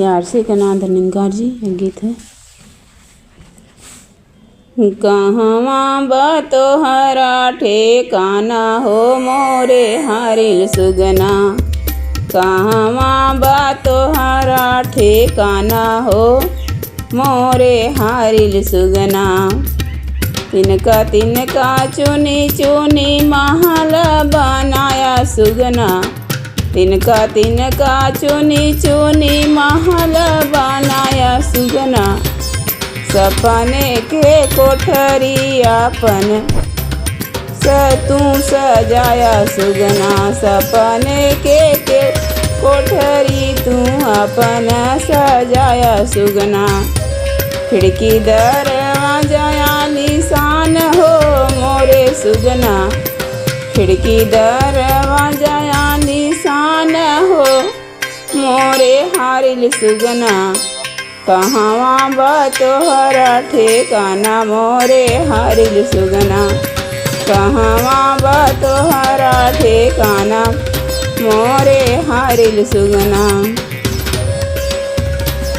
यार से का नाम धर्मिंदगार जी गीत है। कहवा बा तोहरा ठेकाना हो मोरे हारिल सुगना, कहवा बा तोहरा ठेकाना हो मोरे हारिल सुगना। तिनका तिनका चुनी चुनी महल बनाया सुगना, तिनका तिनका चुनी चुनी महल बनाया सुगना। सपने के कोठरी अपन तू सजाया सुगना, सपने के कोठरी तू अपन सजाया सुगना। खिड़की दरवाजा निशान हो मोरे सुगना, खिड़की दरवाजा निशान हो मोरे हारिल सुगना। कहवा बा तोहरा ठेकाना मोरे हारिल सुगना, कहवा बा तोहरा ठेकाना मोरे हारिल सुगना।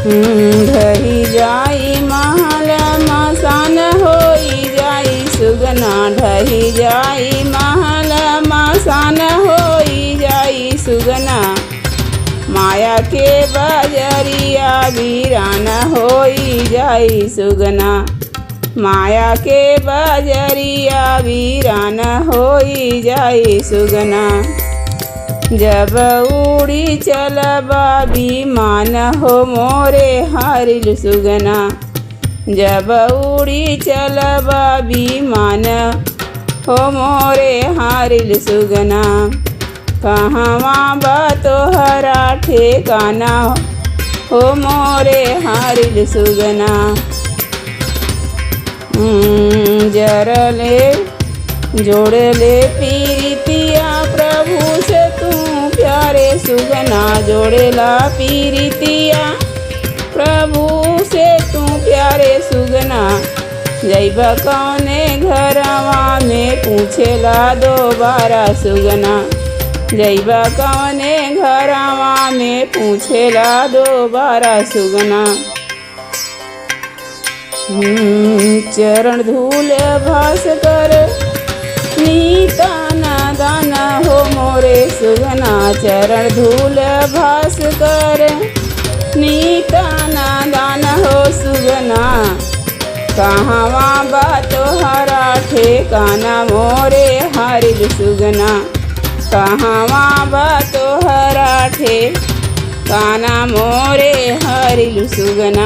ढही जाई महल मसान होई जाई सुगना, ढही जाई महल मसान होई जाई सुगना। माया के बजरिया वीरान होई जाई सुगना, माया के बजरिया वीरान होई जाई सुगना। जब उड़ी चलबा विमान हो मोरे हारिल सुगना, जब उड़ी चलबा विमान हो मोरे हारिल सुगना। कहवा बा तोहरा ठेकाना हो मोरे हारिल सुगना। जरले जोड़ले पीरितिया प्रभु से तू प्यारे सुगना, जोड़ेला पीरितिया प्रभु से तू प्यारे सुगना। जइबा कौने घरवा में पूछेला दोबारा सुगना, जइबा कौने घरवा में पूछेला दोबारा सुगना। चरण धूल भास्कर नीता दाना हो मोरे सुगना, चरण धूल भास्कर नीता दाना हो सुगना। कहवा बा तोहरा ठेकाना मोरे हारिल सुगना, कहवा बा तोहरा ठेकाना मोरे हारिल सुगना।